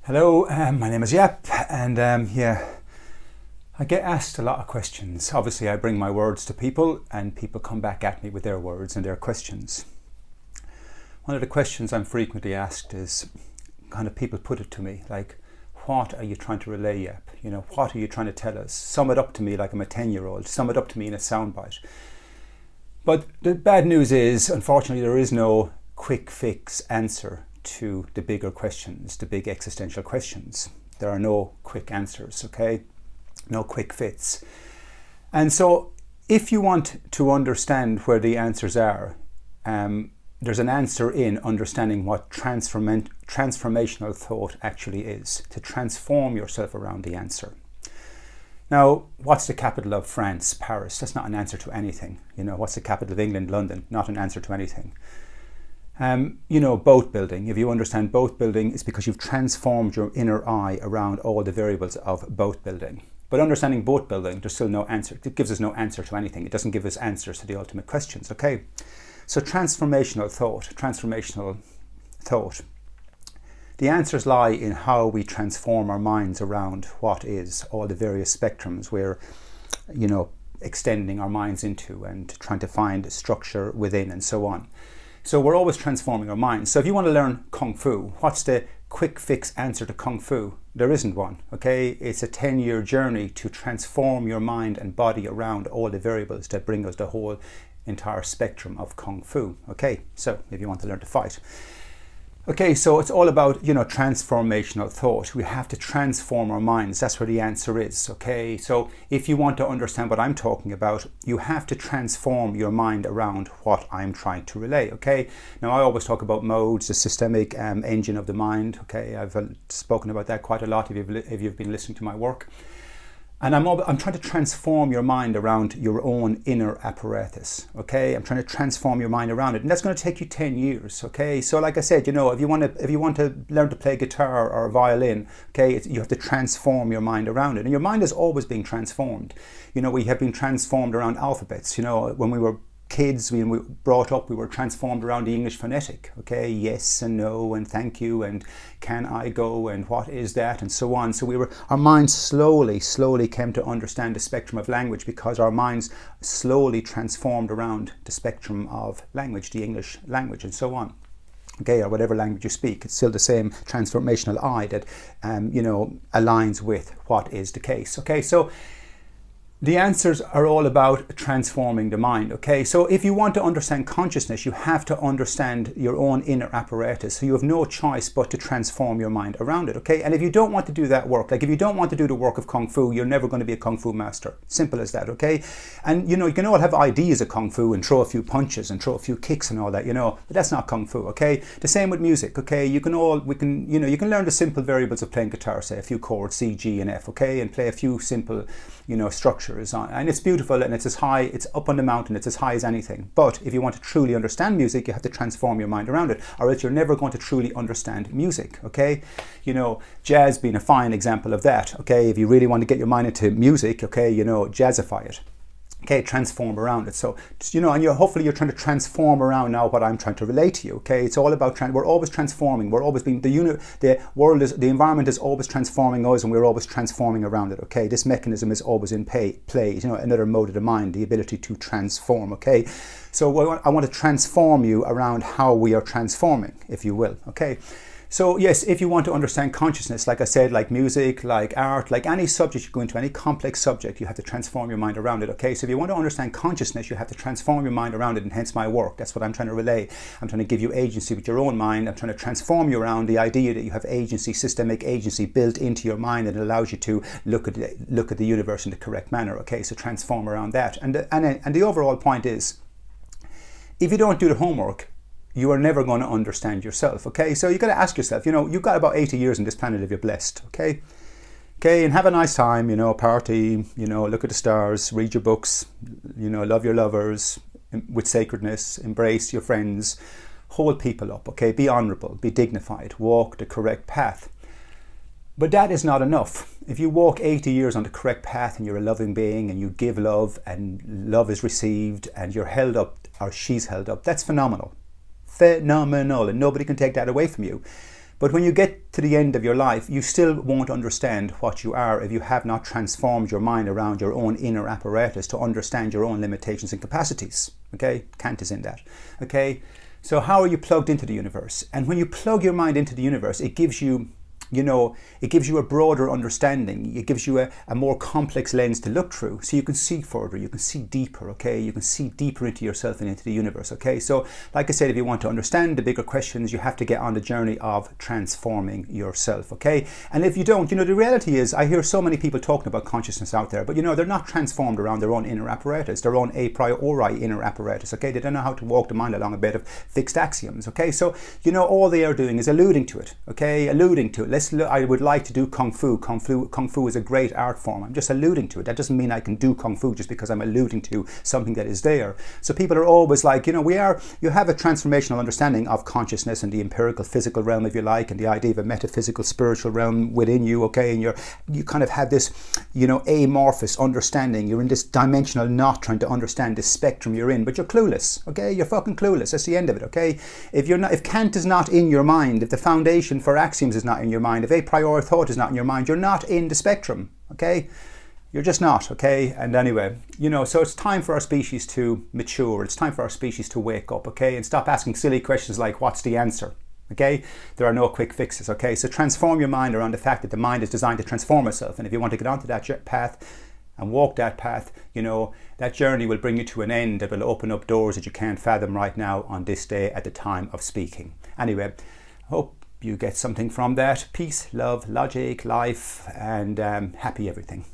Hello, my name is Yap, and I get asked a lot of questions. Obviously, I bring my words to people, and people come back at me with their words and their questions. One of the questions I'm frequently asked is, kind of people put it to me, like, what are you trying to relay, Yap? You know, what are you trying to tell us? Sum it up to me like I'm a 10-year-old. Sum it up to me in a soundbite. But the bad news is, unfortunately, there is no quick fix answer to the bigger questions, the big existential questions. There are no quick answers, okay? No quick fits. And so if you want to understand where the answers are, there's an answer in understanding what transformational thought actually is, to transform yourself around the answer. Now, what's the capital of France? Paris. That's not an answer to anything. You know, what's the capital of England? London. Not an answer to anything. Boat building. If you understand boat building, it's because you've transformed your inner eye around all the variables of boat building. But understanding boat building, there's still no answer. It gives us no answer to anything. It doesn't give us answers to the ultimate questions, okay? So transformational thought. The answers lie in how we transform our minds around what is, all the various spectrums we're, extending our minds into and trying to find structure within and so on. So we're always transforming our minds. So if you want to learn Kung Fu, what's the quick fix answer to Kung Fu? There isn't one, okay? It's a 10-year journey to transform your mind and body around all the variables that bring us the whole entire spectrum of Kung Fu, okay? So if you want to learn to fight. Okay, so it's all about, transformational thought. We have to transform our minds. That's where the answer is, okay? So if you want to understand what I'm talking about, you have to transform your mind around what I'm trying to relay, okay? Now, I always talk about modes, the systemic engine of the mind, okay? I've spoken about that quite a lot if you've been listening to my work. And I'm trying to transform your mind around your own inner apparatus, okay? I'm trying to transform your mind around it, and that's going to take you 10 years, okay? So like I said, if you want to learn to play guitar or violin, okay, you have to transform your mind around it, and your mind is always being transformed. We have been transformed around alphabets. When we were kids, when we were brought up, we were transformed around the English phonetic, okay? Yes and no and thank you and can I go and what is that and so on. So our minds slowly came to understand the spectrum of language because our minds slowly transformed around the spectrum of language, the English language and so on. Okay, or whatever language you speak, it's still the same transformational eye that, aligns with what is the case. Okay, so the answers are all about transforming the mind, okay? So if you want to understand consciousness, you have to understand your own inner apparatus. So you have no choice but to transform your mind around it, okay? And if you don't want to do that work, like if you don't want to do the work of Kung Fu, you're never going to be a Kung Fu master. Simple as that, okay? And, you can all have ideas of Kung Fu and throw a few punches and throw a few kicks and all that, but that's not Kung Fu, okay? The same with music, okay? You can learn the simple variables of playing guitar, say a few chords, C, G, and F, okay? And play a few simple, structures on, and it's beautiful and it's up on the mountain, it's as high as anything. But if you want to truly understand music, you have to transform your mind around it, or else you're never going to truly understand music, okay? Jazz being a fine example of that, okay? If you really want to get your mind into music, okay, jazzify it. Okay, transform around it. So, and hopefully you're trying to transform around now what I'm trying to relate to you. Okay, it's all about we're always transforming. We're always being the environment is always transforming us, and we're always transforming around it. Okay, this mechanism is always in play. Another mode of the mind, the ability to transform. Okay, so I want to transform you around how we are transforming, if you will. Okay. So yes, if you want to understand consciousness, like I said, like music, like art, like any subject you go into, any complex subject, you have to transform your mind around it, okay? So if you want to understand consciousness, you have to transform your mind around it, and hence my work. That's what I'm trying to relay. I'm trying to give you agency with your own mind. I'm trying to transform you around the idea that you have agency, systemic agency built into your mind that allows you to look at the universe in the correct manner, okay? So transform around that. And the overall point is, if you don't do the homework, you are never going to understand yourself, okay? So you got to ask yourself, you've got about 80 years on this planet if you're blessed, okay? Okay, and have a nice time, party, look at the stars, read your books, love your lovers with sacredness, embrace your friends, hold people up, okay? Be honorable, be dignified, walk the correct path. But that is not enough. If you walk 80 years on the correct path and you're a loving being and you give love and love is received and you're held up or she's held up, that's phenomenal. And nobody can take that away from you. But when you get to the end of your life, you still won't understand what you are if you have not transformed your mind around your own inner apparatus to understand your own limitations and capacities. Okay, Kant is in that. Okay, so how are you plugged into the universe? And when you plug your mind into the universe, it gives you, it gives you a broader understanding. It gives you a more complex lens to look through, so you can see further, you can see deeper, okay? You can see deeper into yourself and into the universe, okay? So, like I said, if you want to understand the bigger questions, you have to get on the journey of transforming yourself, okay? And if you don't, the reality is, I hear so many people talking about consciousness out there, but they're not transformed around their own inner apparatus, their own a priori inner apparatus, okay? They don't know how to walk the mind along a bed of fixed axioms, okay? So, all they are doing is alluding to it, okay? Alluding to it. I would like to do Kung Fu. Kung Fu is a great art form. I'm just alluding to it. That doesn't mean I can do Kung Fu just because I'm alluding to something that is there. So people are always like, you have a transformational understanding of consciousness and the empirical physical realm, if you like, and the idea of a metaphysical spiritual realm within you, okay? And you kind of have this, amorphous understanding. You're in this dimensional knot trying to understand the spectrum you're in, but you're clueless, okay? You're fucking clueless. That's the end of it, okay? If Kant is not in your mind, if the foundation for axioms is not in your mind, if a priori thought is not in your mind, you're not in the spectrum, okay? You're just not, okay? And anyway, so it's time for our species to mature. It's time for our species to wake up, okay? And stop asking silly questions like, what's the answer? Okay? There are no quick fixes, okay? So transform your mind around the fact that the mind is designed to transform itself. And if you want to get onto that path and walk that path, that journey will bring you to an end that will open up doors that you can't fathom right now on this day at the time of speaking. Anyway, I hope you get something from that. Peace, love, logic, life, and happy everything.